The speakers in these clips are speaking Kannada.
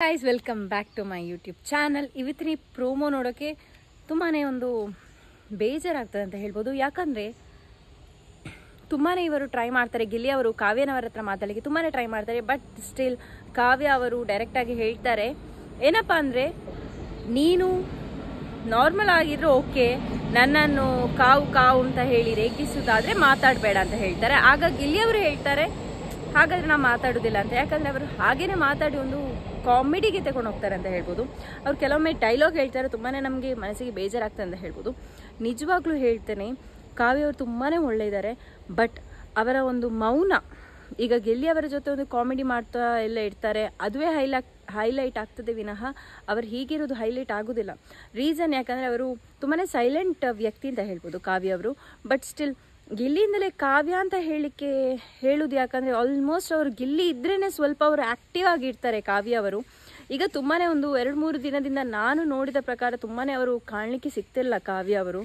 Guys welcome back to my YouTube channel. ಇವತ್ತಿನ ಪ್ರೋಮೋ ನೋಡೋಕ್ಕೆ ತುಂಬಾ ಒಂದು ಬೇಜಾರಾಗ್ತದೆ ಅಂತ ಹೇಳ್ಬೋದು. ಯಾಕಂದರೆ ತುಂಬಾ ಇವರು ಟ್ರೈ ಮಾಡ್ತಾರೆ, ಗಿಲ್ಲಿ ಅವರು ಕಾವ್ಯನವರ ಹತ್ರ ಮಾತಾಡಲಿಕ್ಕೆ ತುಂಬಾ ಟ್ರೈ ಮಾಡ್ತಾರೆ. ಬಟ್ ಸ್ಟಿಲ್ ಕಾವ್ಯ ಅವರು ಡೈರೆಕ್ಟಾಗಿ ಹೇಳ್ತಾರೆ ಏನಪ್ಪ ಅಂದರೆ, ನೀನು ನಾರ್ಮಲ್ ಆಗಿದ್ರೆ ಓಕೆ, ನನ್ನನ್ನು ಕಾವು ಅಂತ ಹೇಳಿ ರೇಗಿಸೋದಾದರೆ ಮಾತಾಡಬೇಡ ಅಂತ ಹೇಳ್ತಾರೆ. ಆಗ ಗಿಲ್ಲಿ ಅವರು ಹೇಳ್ತಾರೆ ಹಾಗಾದ್ರೆ ನಾವು ಮಾತಾಡೋದಿಲ್ಲ ಅಂತ. ಯಾಕಂದರೆ ಅವರು ಹಾಗೇನೆ ಮಾತಾಡಿ ಒಂದು ಕಾಮಿಡಿಗೆ ತಗೊಂಡು ಹೋಗ್ತಾರೆ ಅಂತ ಹೇಳ್ಬೋದು. ಅವ್ರು ಕೆಲವೊಮ್ಮೆ ಡೈಲಾಗ್ ಹೇಳ್ತಾರೆ, ತುಂಬಾ ನಮಗೆ ಮನಸ್ಸಿಗೆ ಬೇಜಾರಾಗ್ತದೆ ಅಂತ ಹೇಳ್ಬೋದು. ನಿಜವಾಗ್ಲೂ ಹೇಳ್ತೇನೆ, ಕಾವ್ಯ ಅವರು ತುಂಬಾ ಒಳ್ಳೆಯಿದ್ದಾರೆ. ಬಟ್ ಅವರ ಒಂದು ಮೌನ, ಈಗ ಗಿಲ್ಲಿ ಅವರ ಜೊತೆ ಒಂದು ಕಾಮಿಡಿ ಮಾಡ್ತಾ ಎಲ್ಲ ಇರ್ತಾರೆ, ಅದುವೇ ಹೈಲೈಟ್ ಆಗ್ತದೆ ವಿನಃ ಅವರು ಹೀಗಿರೋದು ಹೈಲೈಟ್ ಆಗೋದಿಲ್ಲ. ರೀಸನ್ ಯಾಕಂದರೆ ಅವರು ತುಂಬಾ ಸೈಲೆಂಟ್ ವ್ಯಕ್ತಿ ಅಂತ ಹೇಳ್ಬೋದು ಕಾವ್ಯ ಅವರು. ಬಟ್ ಸ್ಟಿಲ್ ಗಿಲ್ಲಿಯಿಂದಲೇ ಕಾವ್ಯ ಅಂತ ಹೇಳೋದು ಯಾಕಂದರೆ ಆಲ್ಮೋಸ್ಟ್ ಅವರು ಗಿಲ್ಲಿ ಇದ್ರೇ ಸ್ವಲ್ಪ ಅವರು ಆ್ಯಕ್ಟಿವ್ ಆಗಿರ್ತಾರೆ ಕಾವ್ಯ ಅವರು. ಈಗ ತುಂಬಾ ಒಂದು 2-3 ದಿನದಿಂದ ನಾನು ನೋಡಿದ ಪ್ರಕಾರ ತುಂಬಾ ಅವರು ಕಾಣಲಿಕ್ಕೆ ಸಿಗ್ತಿಲ್ಲ ಕಾವ್ಯ ಅವರು.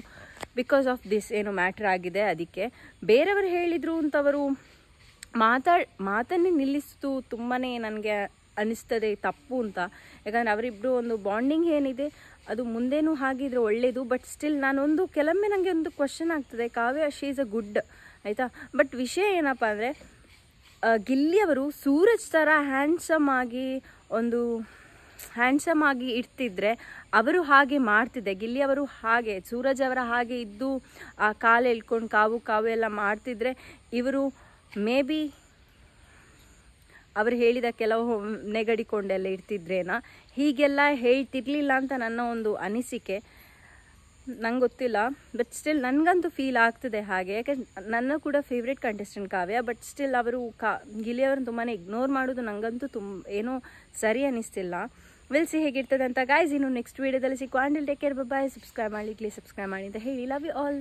ಬಿಕಾಸ್ ಆಫ್ ದಿಸ್ ಏನು ಮ್ಯಾಟ್ರ್ ಆಗಿದೆ. ಅದಕ್ಕೆ ಬೇರೆಯವರು ಹೇಳಿದರು ಅಂತ ಅವರು ಮಾತನ್ನೇ ನಿಲ್ಲಿಸ್ತು ತುಂಬಾ ನನಗೆ ಅನಿಸ್ತದೆ ತಪ್ಪು ಅಂತ. ಯಾಕಂದರೆ ಅವರಿಬ್ಬರು ಒಂದು ಬಾಂಡಿಂಗ್ ಏನಿದೆ ಅದು ಮುಂದೇನೂ ಹಾಗಿದ್ರೆ ಒಳ್ಳೆಯದು. ಬಟ್ ಸ್ಟಿಲ್ ನಾನೊಂದು ಕೆಲವೊಮ್ಮೆ ನನಗೆ ಒಂದು ಕ್ವಶನ್ ಆಗ್ತದೆ, ಕಾವ್ಯ ಶಿ ಈಸ್ ಅ ಗುಡ್ ಆಯಿತಾ. ಬಟ್ ವಿಷಯ ಏನಪ್ಪ ಅಂದರೆ, ಗಿಲ್ಲಿ ಅವರು ಸೂರಜ್ ಥರ ಹ್ಯಾಂಡ್ಸಮ್ ಆಗಿ ಇರ್ತಿದ್ರೆ ಅವರು ಹಾಗೆ ಮಾಡ್ತಿದ್ದೆ. ಗಿಲ್ಲಿ ಅವರು ಹಾಗೆ ಸೂರಜ್ ಅವರ ಹಾಗೆ ಇದ್ದು ಆ ಕಾಲು ಎಳ್ಕೊಂಡು ಕಾವು ಎಲ್ಲ ಮಾಡ್ತಿದ್ರೆ ಇವರು ಮೇ ಬಿ ಅವರು ಹೇಳಿದ ಕೆಲವು ನೆಗಡಿಕೊಂಡೆಲ್ಲ ಇರ್ತಿದ್ರೇನಾ, ಹೀಗೆಲ್ಲ ಹೇಳ್ತಿರ್ಲಿಲ್ಲ ಅಂತ ನನ್ನ ಒಂದು ಅನಿಸಿಕೆ. ನಂಗೆ ಗೊತ್ತಿಲ್ಲ, ಬಟ್ ಸ್ಟಿಲ್ ನನಗಂತೂ ಫೀಲ್ ಆಗ್ತದೆ ಹಾಗೆ. ಯಾಕೆ ನನ್ನ ಕೂಡ favourite contestant Kavya. But still ಅವರು ಗಿಲ್ಲಿ ಅವರನ್ನು ತುಂಬಾ ಇಗ್ನೋರ್ ಮಾಡೋದು ನನಗಂತೂ ಏನೋ ಸರಿ ಅನ್ನಿಸ್ತಿಲ್ಲ. ವಿಲ್ಸಿ ಹೇಗಿರ್ತದೆ ಅಂತ. ಗಾಯ್ಸ್ ಇನ್ನು ನೆಕ್ಸ್ಟ್ ವೀಡಿಯೋದಲ್ಲಿ ಸಿಕ್ಕುವ. ಅಂಟಿಲ್ ಟೇಕ್ ಕೇರ್, ಬಾಯ್. ಸಬ್ಸ್ಕ್ರೈಬ್ ಮಾಡಿ ಅಂತ ಹೇಳಿ ಲವ್ ಯು ಆಲ್.